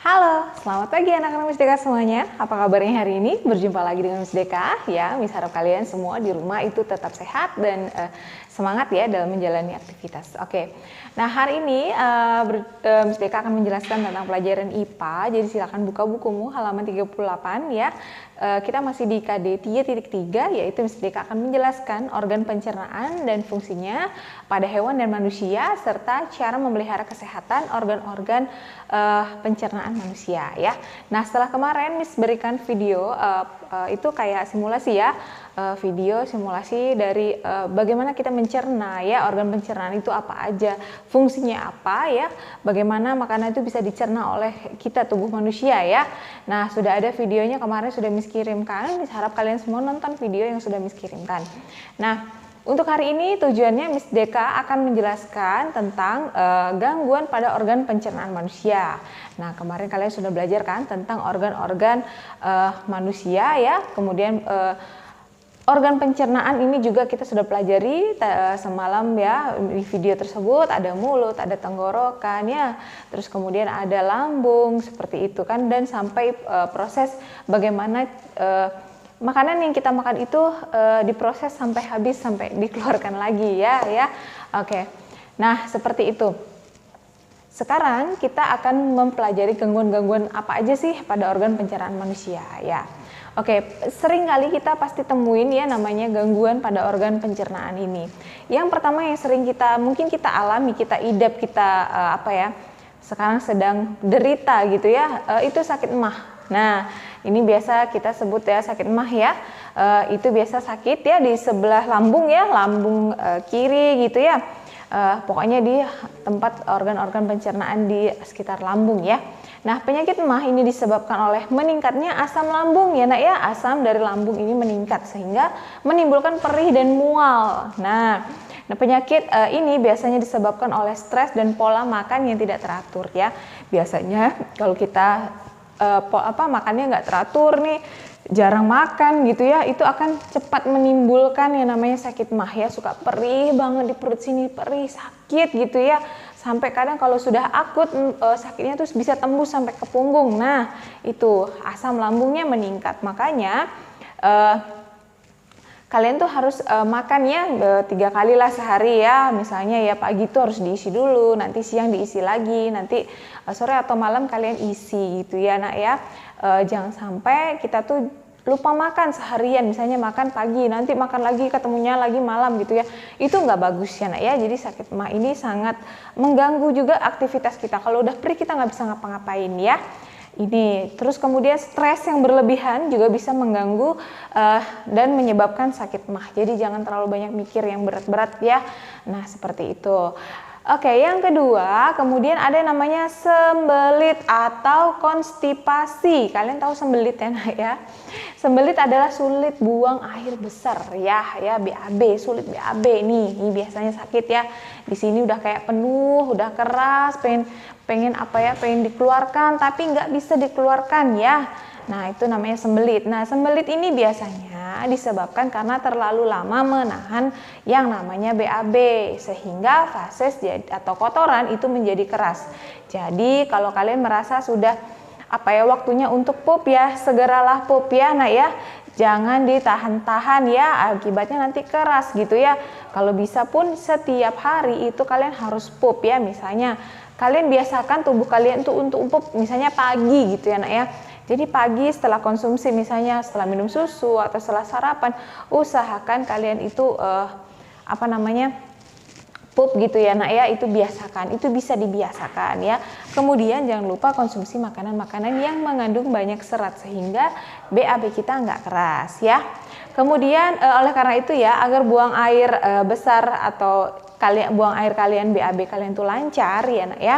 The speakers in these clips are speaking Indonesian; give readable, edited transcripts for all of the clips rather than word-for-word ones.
Halo, selamat pagi anak-anak Miss Deka semuanya. Apa kabarnya hari ini? Berjumpa lagi dengan Miss Deka ya. Miss harap kalian semua di rumah itu tetap sehat dan semangat ya dalam menjalani aktivitas. Oke. Nah, hari ini Miss Deka akan menjelaskan tentang pelajaran IPA. Jadi silakan buka bukumu halaman 38 ya. Kita masih di KD 3.3 yaitu Miss Deka akan menjelaskan organ pencernaan dan fungsinya pada hewan dan manusia serta cara memelihara kesehatan organ-organ pencernaan manusia ya. Nah, setelah kemarin Miss berikan video itu kayak simulasi ya, video simulasi dari bagaimana kita mencerna ya, organ pencernaan itu apa aja, fungsinya apa ya, bagaimana makanan itu bisa dicerna oleh kita tubuh manusia ya. Nah, sudah ada videonya kemarin sudah Miss kirimkan. Miss harap kalian semua nonton video yang sudah Miss kirimkan. Nah, untuk hari ini tujuannya Miss Deka akan menjelaskan tentang gangguan pada organ pencernaan manusia. Nah, kemarin kalian sudah belajar kan tentang organ-organ manusia ya. Kemudian organ pencernaan ini juga kita sudah pelajari semalam ya di video tersebut. Ada mulut, ada tenggorokan ya. Terus kemudian ada lambung seperti itu kan, dan sampai proses bagaimana makanan yang kita makan itu diproses sampai habis, sampai dikeluarkan lagi ya. Oke. Nah, seperti itu. Sekarang kita akan mempelajari gangguan-gangguan apa aja sih pada organ pencernaan manusia ya. Oke, sering kali kita pasti temuin ya namanya gangguan pada organ pencernaan ini. Yang pertama yang sering mungkin kita alami, kita idap, kita sekarang sedang derita gitu ya, itu sakit emah. Nah, ini biasa kita sebut ya sakit emah ya. Itu biasa sakit ya di sebelah lambung ya, lambung kiri gitu ya. Pokoknya di tempat organ-organ pencernaan di sekitar lambung ya. Nah, penyakit emah ini disebabkan oleh meningkatnya asam lambung ya nak ya. Asam dari lambung ini meningkat sehingga menimbulkan perih dan mual. Nah, penyakit ini biasanya disebabkan oleh stres dan pola makan yang tidak teratur ya. Biasanya kalau kita makannya nggak teratur nih, jarang makan gitu ya, itu akan cepat menimbulkan yang namanya sakit emah ya. Suka perih banget di perut sini, perih, sakit gitu ya. Sampai kadang kalau sudah akut sakitnya tuh bisa tembus sampai ke punggung. Nah, itu asam lambungnya meningkat. Makanya kalian tuh harus makannya 3 kali lah sehari ya. Misalnya ya pagi tuh harus diisi dulu, nanti siang diisi lagi, nanti sore atau malam kalian isi gitu ya nak ya. Jangan sampai kita tuh lupa makan seharian, misalnya makan pagi, nanti makan lagi ketemunya lagi malam gitu ya. Itu nggak bagus ya nak ya. Jadi sakit emah ini sangat mengganggu juga aktivitas kita. Kalau udah perih kita nggak bisa ngapa-ngapain ya. Ini terus kemudian stres yang berlebihan juga bisa mengganggu dan menyebabkan sakit emah. Jadi jangan terlalu banyak mikir yang berat-berat ya. Nah, seperti itu. Oke, yang kedua, kemudian ada namanya sembelit atau konstipasi. Kalian tahu sembelit ya nak ya? Sembelit adalah sulit buang air besar ya BAB, sulit BAB nih. Ini biasanya sakit ya. Di sini udah kayak penuh, udah keras, pengen dikeluarkan tapi nggak bisa dikeluarkan ya. Nah, itu namanya sembelit. Nah, sembelit ini biasanya disebabkan karena terlalu lama menahan yang namanya BAB sehingga fases atau kotoran itu menjadi keras. Jadi, kalau kalian merasa sudah waktunya untuk pup ya, segeralah pup ya nak ya. Jangan ditahan-tahan ya, akibatnya nanti keras gitu ya. Kalau bisa pun setiap hari itu kalian harus pup ya. Misalnya kalian biasakan tubuh kalian tuh untuk pup misalnya pagi gitu ya nak ya. Jadi pagi setelah konsumsi, misalnya setelah minum susu atau setelah sarapan, usahakan kalian itu pup gitu ya nak ya. Itu biasakan, itu bisa dibiasakan ya. Kemudian jangan lupa konsumsi makanan-makanan yang mengandung banyak serat sehingga BAB kita nggak keras ya. Kemudian oleh karena itu ya, agar buang air besar atau buang air kalian, BAB kalian tuh lancar ya nak ya.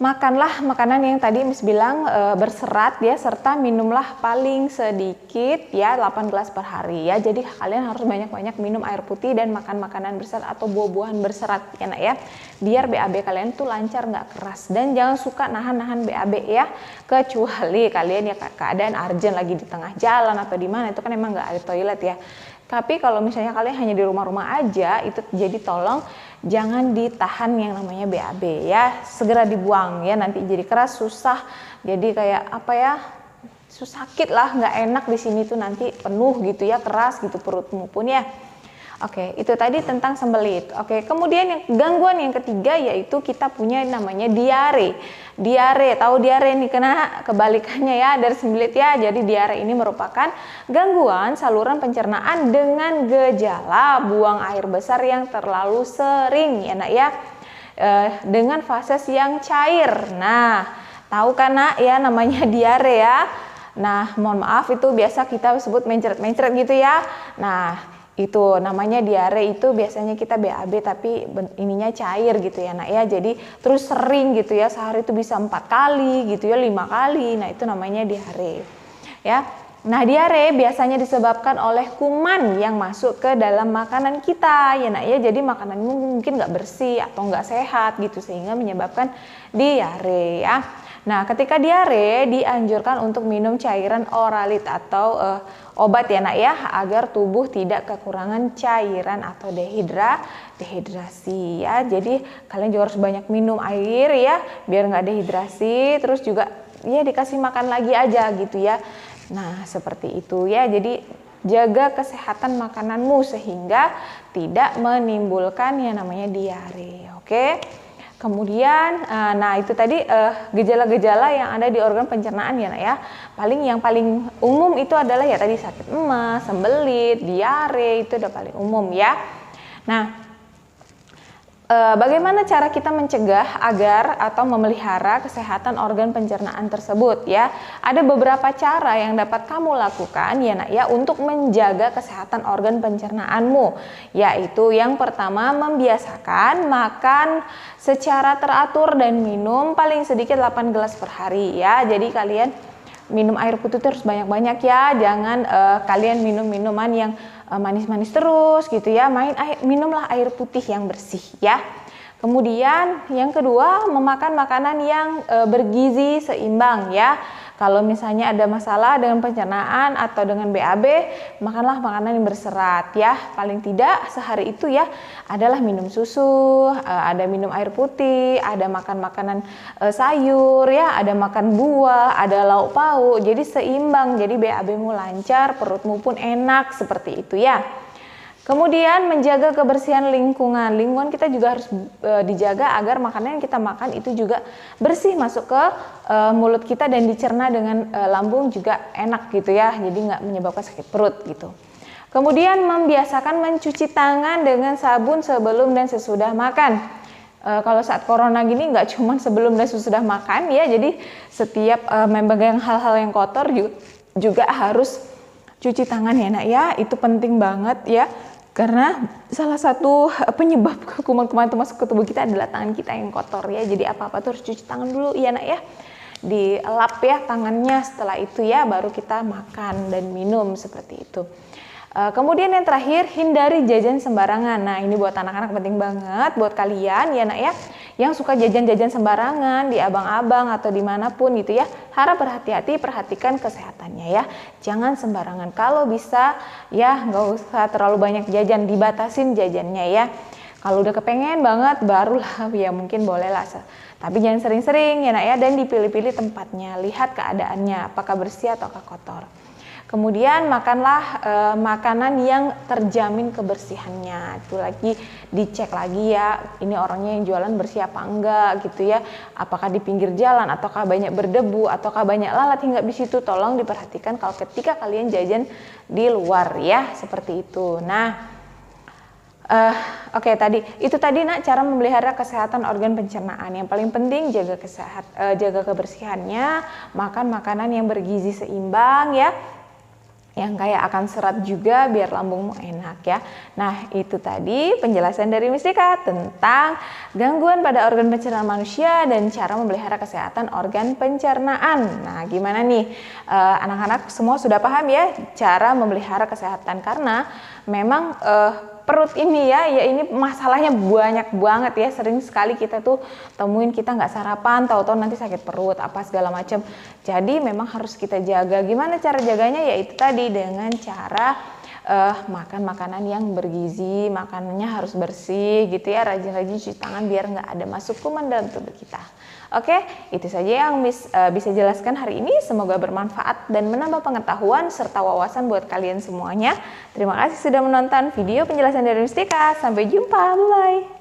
Makanlah makanan yang tadi Miss bilang berserat ya, serta minumlah paling sedikit ya 8 gelas per hari ya. Jadi kalian harus banyak-banyak minum air putih dan makan makanan berserat atau buah-buahan berserat ya nak ya. Biar BAB kalian tuh lancar, nggak keras, dan jangan suka nahan-nahan BAB ya. Kecuali kalian ya keadaan urgent lagi di tengah jalan atau di mana, itu kan emang nggak ada toilet ya. Tapi kalau misalnya kalian hanya di rumah-rumah aja, itu jadi tolong jangan ditahan yang namanya BAB ya, segera dibuang ya, nanti jadi keras, susah, jadi kayak apa ya, sakit lah, nggak enak di sini tuh, nanti penuh gitu ya, keras gitu perutmu pun ya. Oke, itu tadi tentang sembelit. Oke, kemudian yang gangguan yang ketiga yaitu kita punya namanya diare. Diare, tahu diare nih, kena kebalikannya ya dari sembelit ya. Jadi diare ini merupakan gangguan saluran pencernaan dengan gejala buang air besar yang terlalu sering ya nak ya. Dengan fases yang cair. Nah, tahu kan nak ya namanya diare ya. Nah, mohon maaf itu biasa kita sebut mencret-mencret gitu ya. Nah, itu namanya diare, itu biasanya kita BAB tapi ininya cair gitu ya nak ya, jadi terus sering gitu ya, sehari itu bisa 4 kali gitu ya, 5 kali. Nah itu namanya diare ya. Nah diare biasanya disebabkan oleh kuman yang masuk ke dalam makanan kita ya nak ya, jadi makananmu mungkin nggak bersih atau nggak sehat gitu sehingga menyebabkan diare ya. Nah, ketika diare dianjurkan untuk minum cairan oralit atau obat ya nak ya, agar tubuh tidak kekurangan cairan atau dehidrasi ya. Jadi kalian juga harus banyak minum air ya, biar nggak dehidrasi. Terus juga ya dikasih makan lagi aja gitu ya. Nah, seperti itu ya. Jadi jaga kesehatan makananmu sehingga tidak menimbulkan yang namanya diare. Oke. Kemudian, nah itu tadi gejala-gejala yang ada di organ pencernaan ya nak ya. Yang paling umum itu adalah ya tadi sakit emas, sembelit, diare, itu udah paling umum ya. Nah, bagaimana cara kita mencegah agar atau memelihara kesehatan organ pencernaan tersebut ya? Ada beberapa cara yang dapat kamu lakukan ya nak ya untuk menjaga kesehatan organ pencernaanmu, yaitu yang pertama membiasakan makan secara teratur dan minum paling sedikit 8 gelas per hari ya. Jadi kalian minum air putih terus banyak-banyak ya, jangan kalian minum minuman yang manis-manis terus gitu ya, minumlah air putih yang bersih ya. Kemudian yang kedua, memakan makanan yang bergizi seimbang ya. Kalau misalnya ada masalah dengan pencernaan atau dengan BAB, makanlah makanan yang berserat ya. Paling tidak sehari itu ya adalah minum susu, ada minum air putih, ada makan makanan sayur ya, ada makan buah, ada lauk pauk. Jadi seimbang, jadi BAB-mu lancar, perutmu pun enak seperti itu ya. Kemudian menjaga kebersihan lingkungan. Lingkungan kita juga harus dijaga agar makanan yang kita makan itu juga bersih masuk ke mulut kita dan dicerna dengan lambung juga enak gitu ya. Jadi nggak menyebabkan sakit perut gitu. Kemudian membiasakan mencuci tangan dengan sabun sebelum dan sesudah makan. Kalau saat corona gini nggak cuma sebelum dan sesudah makan ya. Jadi setiap memegang hal-hal yang kotor juga harus cuci tangan ya nak ya. Itu penting banget ya. Karena salah satu penyebab kuman-kuman itu masuk ke tubuh kita adalah tangan kita yang kotor ya. Jadi apa-apa tuh harus cuci tangan dulu ya nak ya. Dilap ya tangannya, setelah itu ya baru kita makan dan minum seperti itu. Kemudian yang terakhir, hindari jajan sembarangan. Nah ini buat anak-anak penting banget buat kalian ya nak ya, yang suka jajan-jajan sembarangan di abang-abang atau dimanapun gitu ya. Harap berhati-hati, perhatikan kesehatannya ya. Jangan sembarangan, kalau bisa ya nggak usah terlalu banyak jajan, dibatasin jajannya ya. Kalau udah kepengen banget barulah ya mungkin boleh lah. Tapi jangan sering-sering ya nak ya, dan dipilih-pilih tempatnya, lihat keadaannya apakah bersih ataukah kotor. Kemudian makanlah makanan yang terjamin kebersihannya. Itu lagi dicek lagi ya, ini orangnya yang jualan bersih apa enggak gitu ya. Apakah di pinggir jalan ataukah banyak berdebu ataukah banyak lalat hingga di situ, tolong diperhatikan kalau ketika kalian jajan di luar ya, seperti itu. Nah, oke, itu tadi nak cara memelihara kesehatan organ pencernaan. Yang paling penting jaga kebersihannya, makan makanan yang bergizi seimbang ya, yang kaya akan serat juga biar lambungmu enak ya. Nah itu tadi penjelasan dari Miss Deka tentang gangguan pada organ pencernaan manusia dan cara memelihara kesehatan organ pencernaan. Nah gimana nih anak-anak semua sudah paham ya cara memelihara kesehatan, karena memang perut ini ya ini masalahnya banyak banget ya. Sering sekali kita tuh temuin kita nggak sarapan, tahu-tahu nanti sakit perut apa segala macam. Jadi memang harus kita jaga. Gimana cara jaganya? Ya itu tadi dengan cara makan makanan yang bergizi, makanannya harus bersih gitu ya, rajin-rajin cuci tangan biar nggak ada masuk kuman dalam tubuh kita. Oke, itu saja yang bisa jelaskan hari ini. Semoga bermanfaat dan menambah pengetahuan serta wawasan buat kalian semuanya. Terima kasih sudah menonton video penjelasan dari Miss Deka. Sampai jumpa, bye-bye.